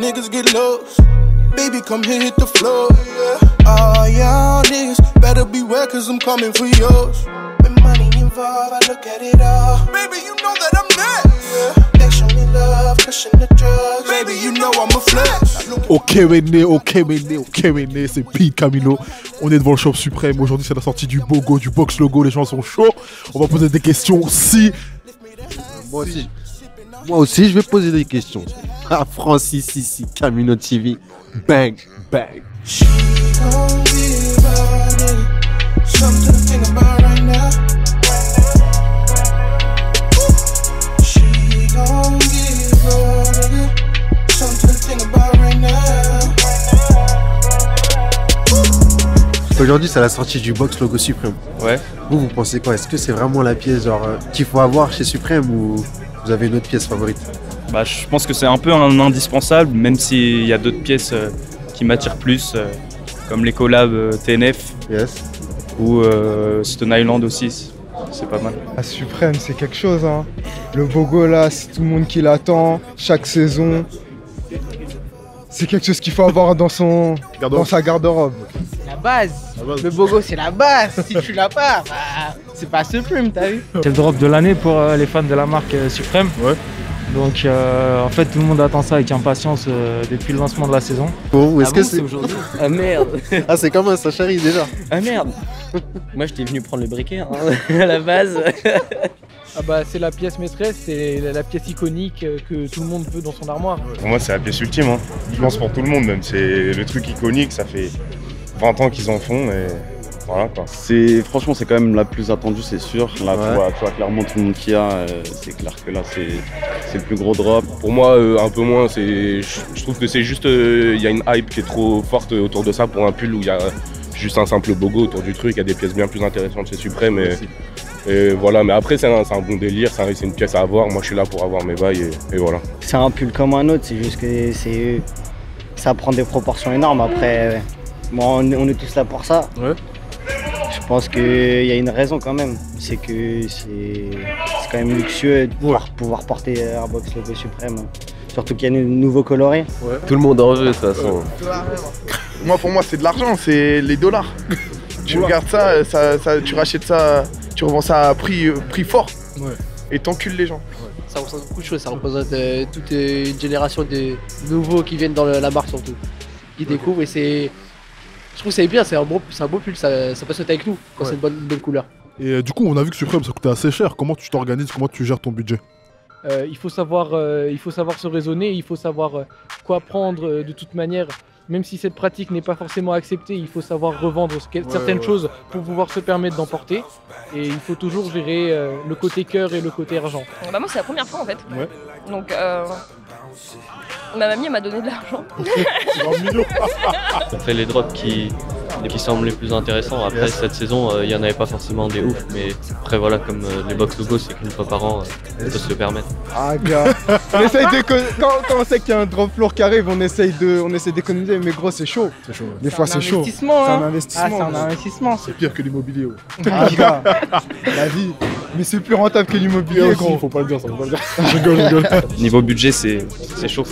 niggas get lost. Baby, come here, hit the floor. All y'all niggas better beware, cause I'm coming for yours. When money involved, I look at it all. Baby, you know that I'm next. They show me love, cushion the drugs. Baby, you know I'm a flex. Ok, c'est Pete Camino. On est devant le Shop Suprême. Aujourd'hui, c'est la sortie du Bogo, du Box Logo. Les gens sont chauds. On va poser des questions. Moi aussi, je vais poser des questions. Ah, Francis, ici, Camino TV. Bang, bang. She gon' give a nigga something to think about right now. She gon' give a nigga something to think about right now. Aujourd'hui, c'est la sortie du Box Logo Suprême. Ouais. Vous pensez quoi? Est-ce que c'est vraiment la pièce genre qu'il faut avoir chez Suprême ou vous avez une autre pièce favorite? Bah, je pense que c'est un peu un indispensable, même s'il y a d'autres pièces qui m'attirent plus, comme les collabs TNF ou Stone Island aussi, c'est pas mal. La Suprême, c'est quelque chose, hein. Le Bogo là, c'est tout le monde qui l'attend, chaque saison. C'est quelque chose qu'il faut avoir dans sa garde-robe. La base. Le Bogo, c'est la base. Si tu l'as pas, bah, c'est pas Supreme, t'as vu? C'est le drop de l'année pour les fans de la marque Suprême. Ouais. Donc en fait tout le monde attend ça avec impatience depuis le lancement de la saison. Bon, est-ce que c'est aujourd'hui? Ah merde. Ah, c'est comme ça chérie déjà. Ah merde. Moi j'étais venu prendre le briquet hein, à la base. Ah bah c'est la pièce maîtresse, c'est la pièce iconique que tout le monde veut dans son armoire. Pour moi c'est la pièce ultime, hein. Je pense pour tout le monde même, c'est le truc iconique, ça fait 20 ans qu'ils en font et voilà quoi. Franchement c'est quand même la plus attendue, c'est sûr. Là tu vois clairement tout le monde qu'il y a, c'est clair que là c'est le plus gros drop. Pour moi un peu moins, je trouve que c'est juste, il y a une hype qui est trop forte autour de ça pour un pull où il y a juste un simple Bogo autour du truc, il y a des pièces bien plus intéressantes chez Suprême et voilà, mais après c'est un bon délire, c'est une pièce à avoir, moi je suis là pour avoir mes bails et voilà. C'est un pull comme un autre, c'est juste que ça prend des proportions énormes. Après, bon, on est tous là pour ça. Ouais. Je pense qu'il y a une raison quand même, c'est que c'est quand même luxueux de pouvoir porter un Box Logo Suprême. Surtout qu'il y a de nouveaux colorés. Ouais. Tout le monde en veut de toute façon. Moi, pour moi, c'est de l'argent, c'est les dollars. Tu regardes ça, tu rachètes ça, tu revends ça à prix fort. Ouais. Et t'encules les gens. Ça représente beaucoup de choses, ça représente toute une génération de nouveaux qui viennent dans la marque surtout. Qui découvrent et je trouve que c'est bien, c'est un beau pull, ça peut sauter avec nous quand c'est une bonne couleur. Et du coup, on a vu que Suprême ça coûtait assez cher. Comment tu t'organises, comment tu gères ton budget? Il faut savoir se raisonner, il faut savoir quoi prendre de toute manière. Même si cette pratique n'est pas forcément acceptée, il faut savoir revendre certaines choses pour pouvoir se permettre d'en porter. Et il faut toujours gérer le côté cœur et le côté argent. Bah moi c'est la première fois en fait. Ouais. Donc ma mamie elle m'a donné de l'argent. On fait les drops qui semblent les plus intéressants. Après cette saison, il n'y en avait pas forcément des ouf, mais après voilà, comme les box logos, c'est qu'une fois par an, on peut se le permettre. Ah gars, quand on sait qu'il y a un drop lourd qui arrive, on essaie d'économiser, mais gros c'est chaud. C'est chaud. Des fois c'est chaud. C'est un investissement. c'est un investissement. C'est pire que l'immobilier. Ah gars, la vie. Mais c'est plus rentable que l'immobilier gros. Faut pas le dire ça, faut pas le dire. Je rigole. Niveau budget, c'est chaud.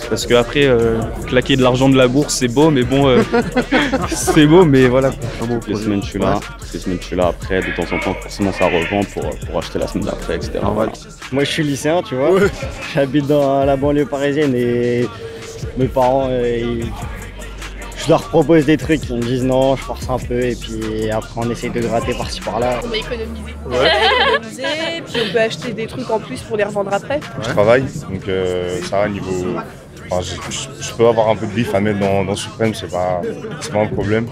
Parce que après, claquer de l'argent de la bourse, c'est beau, mais bon, c'est beau, mais voilà. Toutes les semaines, je suis là. Après, de temps en temps, forcément, ça revend pour acheter la semaine d'après, etc. Voilà. Moi je suis lycéen, tu vois. Ouais. J'habite dans la banlieue parisienne et mes parents, je leur propose des trucs, ils me disent non, je force un peu et puis après on essaye de gratter par-ci par-là. On va économiser. Économiser, puis on peut acheter des trucs en plus pour les revendre après. Je travaille, donc ça va niveau... Enfin, je peux avoir un peu de bif à mettre dans Suprême, c'est pas un problème.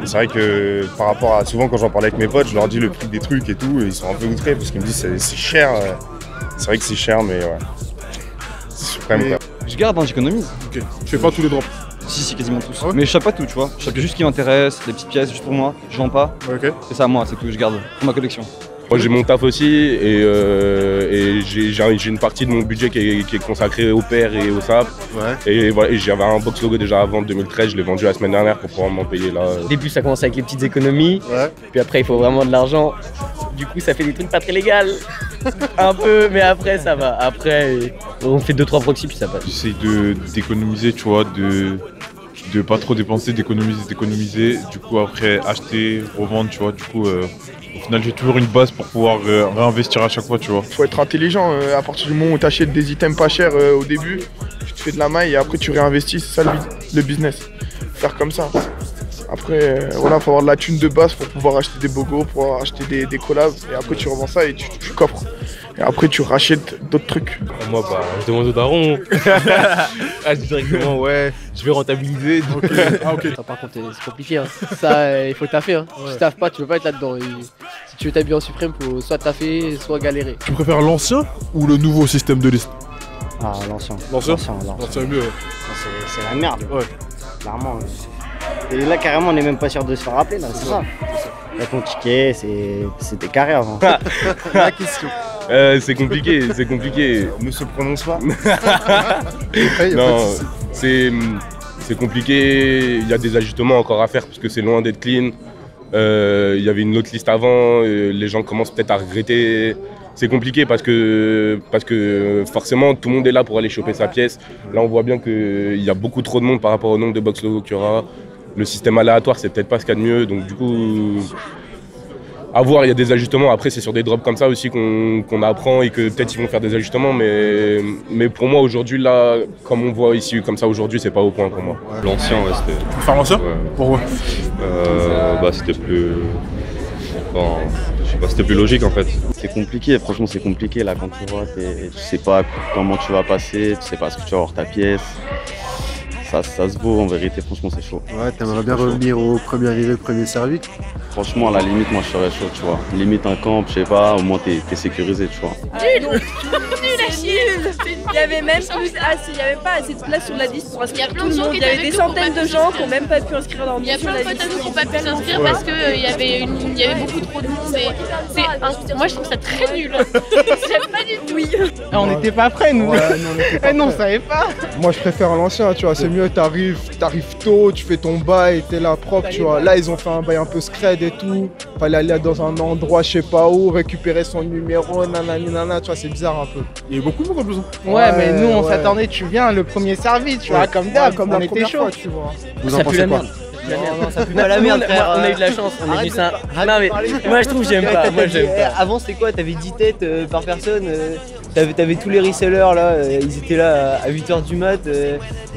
C'est vrai que par rapport à... Souvent quand j'en parlais avec mes potes, je leur dis le prix des trucs et tout, et ils sont un peu outrés parce qu'ils me disent c'est cher. C'est vrai que c'est cher, mais ouais. C'est Suprême quoi. Je garde, hein, j'économise. Ok. Tu fais pas tous les drops? Si, quasiment tous. Ah ouais. Mais je chape pas tout, tu vois. Je chape juste ce qui m'intéresse, des petites pièces juste pour moi, je vends pas. Ok. C'est ça, moi, c'est tout, je garde pour ma collection. Moi j'ai mon taf aussi et j'ai une partie de mon budget qui est consacrée au père et au SAP. Ouais. Et voilà, j'avais un box logo déjà avant 2013, je l'ai vendu la semaine dernière pour pouvoir m'en payer là. Au début ça commence avec les petites économies, puis après il faut vraiment de l'argent. Du coup ça fait des trucs pas très légaux. Un peu, mais après ça va. Après, on fait 2-3 proxys puis ça passe. J'essaye d'économiser, tu vois, de pas trop dépenser, d'économiser. Du coup, après, acheter, revendre, tu vois. Du coup, au final, j'ai toujours une base pour pouvoir réinvestir à chaque fois, tu vois. Faut être intelligent. À partir du moment où tu achètes des items pas chers au début, tu te fais de la maille et après tu réinvestis. C'est ça le business. Faire comme ça. Après, voilà, faut avoir de la thune de base pour pouvoir acheter des bogos, pour pouvoir acheter des collabs. Et après, tu revends ça et tu coffres. Et après, tu rachètes d'autres trucs. Moi, je demande au daron. Je dis directement, ouais, je vais rentabiliser. Donc, Ça, par contre, c'est compliqué. Hein. Ça, il faut taffer. Hein. Si tu taffes pas, tu peux pas être là-dedans. Et si tu veux t'habiller en suprême, il faut soit taffer, soit galérer. Tu préfères l'ancien ou le nouveau système de liste? Ah, l'ancien. L'ancien L'ancien est mieux. C'est la merde. Ouais. Clairement. Et là, carrément, on n'est même pas sûr de se faire rappeler. C'est ça. Là, ton ticket, c'était carré avant. La question. C'est compliqué. Ne se prononce pas. Non, c'est compliqué. Il y a des ajustements encore à faire parce que c'est loin d'être clean. Il y avait une autre liste avant. Les gens commencent peut-être à regretter. C'est compliqué parce que forcément tout le monde est là pour aller choper sa pièce. Là on voit bien qu'il y a beaucoup trop de monde par rapport au nombre de box logo qu'il y aura. Le système aléatoire c'est peut-être pas ce qu'il y a de mieux, donc du coup à voir, il y a des ajustements. Après c'est sur des drops comme ça aussi qu'on apprend et que peut-être ils vont faire des ajustements, mais pour moi aujourd'hui là, comme on voit ici comme ça aujourd'hui, c'est pas au point pour moi. L'ancien, ouais, c'était. Faire l'ancien? Pourquoi? C'était plus. Je sais pas, c'était plus logique en fait. C'est compliqué, franchement c'est compliqué là quand tu vois, tu sais pas comment tu vas passer, tu sais pas ce que tu vas avoir ta pièce. Ça se vaut en vérité, franchement c'est chaud. Ouais, t'aimerais bien revenir au premier arrivé, premier servi? Franchement à la limite moi je serais chaud, tu vois. Limite un camp, je sais pas, au moins t'es sécurisé, tu vois. Nul à chier. Il y avait même il y avait pas assez de place sur la liste pour inscrire tout le monde. Il y avait des centaines de gens qui n'ont même pas pu inscrire leur nom. Il y a plein de potes à nous qui n'ont pas pu s'inscrire parce qu'il y avait beaucoup trop de monde. Moi je trouve ça très nul. J'aime pas du tout. Oui. On n'était pas prêts nous. Non, on savait pas. Moi je préfère l'ancien, tu vois, c'est mieux, t'arrives tôt, tu fais ton bail, t'es là propre, tu vois. Là ils ont fait un bail un peu scred et tout. Fallait aller dans un endroit, je sais pas où, récupérer son numéro, nanana, tu vois, c'est bizarre un peu. Il y a beaucoup de monde en plus. Ouais, mais nous on s'attendait, tu viens, le premier servi, tu vois, comme d'hab, comme on était chaud. Tu vois. Vous en pensez quoi? Ça pue pas la merde, frère. On a eu de la chance, on est venu ça. Non mais moi je trouve j'aime pas. Avant c'était quoi? T'avais 10 têtes par personne. T'avais tous les resellers là, ils étaient là à 8h du mat.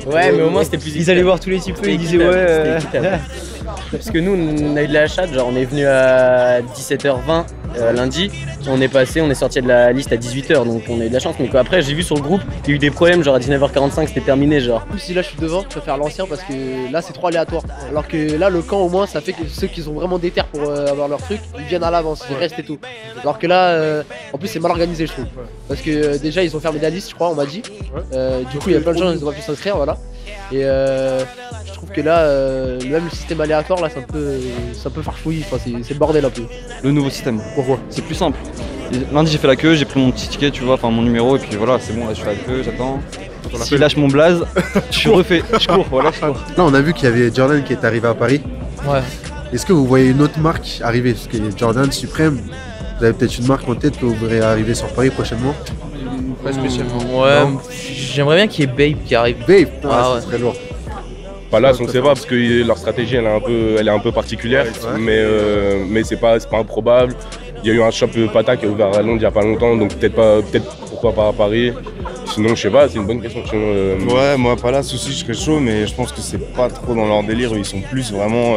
Ouais, mais au moins c'était plus. Ils allaient voir tous les types, ils disaient ouais. Parce que nous on a eu de la chatte, genre on est venu à 17h20 lundi, on est sorti de la liste à 18h, donc on a eu de la chance. Mais quoi, après j'ai vu sur le groupe, il y a eu des problèmes, genre à 19h45 c'était terminé genre. Si là je suis devant, je préfère l'ancien parce que là c'est trop aléatoire. Alors que là le camp au moins ça fait que ceux qui sont vraiment déter pour avoir leur truc, ils viennent à l'avance, ils restent et tout. Alors que là en plus c'est mal organisé je trouve. Parce que déjà ils ont fermé la liste je crois, on m'a dit. Du coup il y a plein de gens qui n'ont pas pu s'inscrire, voilà. Et je trouve que là même le système aléatoire là c'est un peu farfouillis, enfin, c'est le bordel un peu. Le nouveau système. Pourquoi? C'est plus simple. Lundi j'ai fait la queue, j'ai pris mon petit ticket, tu vois, enfin mon numéro et puis voilà, c'est bon, là je suis à la queue, j'attends. S'il lâche mon blaze, je refais, je cours, voilà, je cours. Là on a vu qu'il y avait Jordan qui est arrivé à Paris. Ouais. Est-ce que vous voyez une autre marque arriver? Parce qu'il y a Jordan, Supreme, vous avez peut-être une marque en tête que vous verrez arriver sur Paris prochainement? Pas spécialement. Ouais, j'aimerais bien qu'il y ait Bape qui arrive. Bape, ça serait lourd. Palace, on ne sait pas parce que leur stratégie elle est un peu particulière, mais c'est pas improbable. Il y a eu un shop Pata qui a ouvert à Londres il n'y a pas longtemps, donc peut-être pourquoi pas à Paris. Sinon, je sais pas, c'est une bonne question. Ouais, moi Palace aussi, je serais chaud, mais je pense que c'est pas trop dans leur délire. Ils sont plus vraiment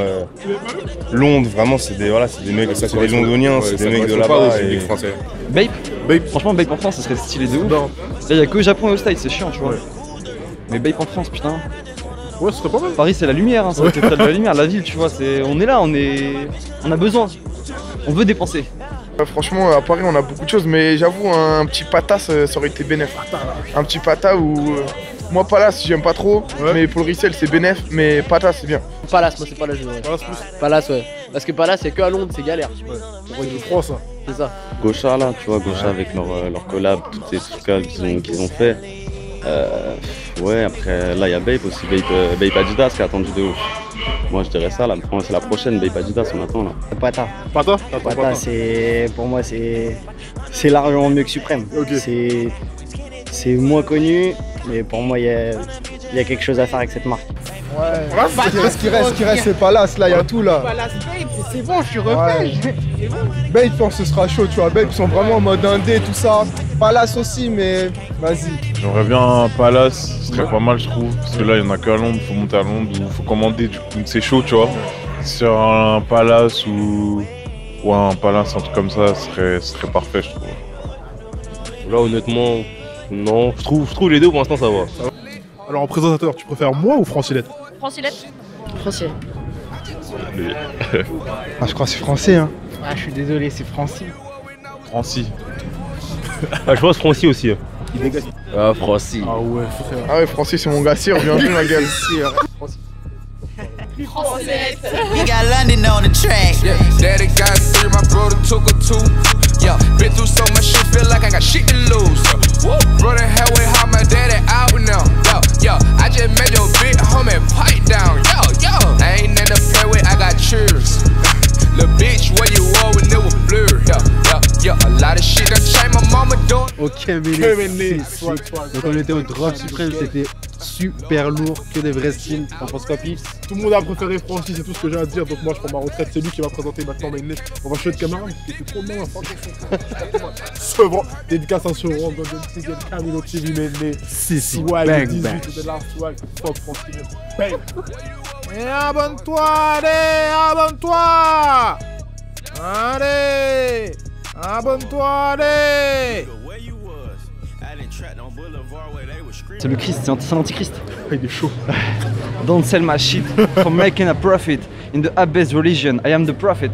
Londres, vraiment, c'est des mecs, c'est des Londoniens, c'est des mecs de là-bas. C'est français. Bape, franchement, Bape en France, ça serait stylé de ouf. Là, il y a que Japon et au States, c'est chiant, tu vois. Mais Bape en France, putain. Ouais, ce serait pas mal. Paris, c'est la lumière, hein, c'est de la lumière, la ville, tu vois. On est là, on a besoin. On veut dépenser. Franchement, à Paris, on a beaucoup de choses, mais j'avoue, un petit Pata, ça aurait été bénéf. Un petit Pata où. Moi, Palace, j'aime pas trop, mais pour le resell, c'est bénéf, mais Pata, c'est bien. Palace, moi, c'est pas la jeu. Palace plus. Palace, ouais. Parce que Palace, c'est que à Londres, c'est galère. C'est froid ça. C'est ça. Gaucha, là, tu vois, Gaucha avec leur collab, toutes ces trucs qu'ils ont fait. Ouais, après, là, il y a Bape aussi, Bape Adidas qui est attendu de ouf. Moi, je dirais ça, là, c'est la prochaine Bape Adidas, on attend, là. Pata, pour moi, c'est c'est largement mieux que Suprême. Ok. C'est moins connu, mais pour moi, il y a quelque chose à faire avec cette marque. Ouais. Ce qui reste, c'est Palace, là, il y a tout là. Palace Babe, c'est bon, je suis refait. Babe, je pense que ce sera chaud, tu vois. Babe, ils sont vraiment en mode indé, tout ça. Palace aussi, mais vas-y. J'aimerais bien un Palace, ce serait pas mal, je trouve. Parce que là, il y en a qu'à Londres, faut monter à Londres ou faut commander, du coup, c'est chaud, tu vois. Sur un Palace ou un Palace, un truc comme ça, ce serait parfait, je trouve. Là, honnêtement, non. Je trouve les deux pour l'instant, ça va. Alors en présentateur, tu préfères moi ou Francilette? Francilette. Français. Je crois que c'est français, hein. Ah, je suis désolé, c'est Francis. Francis. Je pense Francis aussi. Ah, Francis. Ah ouais, Ah ouais, Francis, c'est mon gars sûr, bien vu, ma gueule. Francilette. We got London on the track. Yeah, daddy got 3, my brother took a 2. Yeah, been through so much shit, feel like I got shit to lose. Woo, brother hell with how my daddy out now. Yo, I just made your big homie pipe down. Yo, I ain't in the play with, I got cheers. Little bitch, where you are when it was blurred. Yeah, a lot of shit done changed my mama doing. Ok, mais donc on était au Drop Suprême, c'était super lourd, que des vrais skins. On pense quoi, Pips? Tout le monde a préféré Francis, c'est tout ce que j'ai à dire. Donc moi je prends ma retraite, c'est lui qui va présenter maintenant Mainley. On va jouer de camarade, c'était trop bien. Sevran, dédicace à Sevran, Golden Single, Camino TV Mainley. Swag, bang, 18 bang. de la swag, fuck Francis. Bang. Et abonne-toi, allez, abonne-toi. Allez, abonne-toi, allez. C'est le Christ, c'est l'antichrist. Il est chaud. Don't sell my shit for making a profit. In the abyss religion, I am the prophet.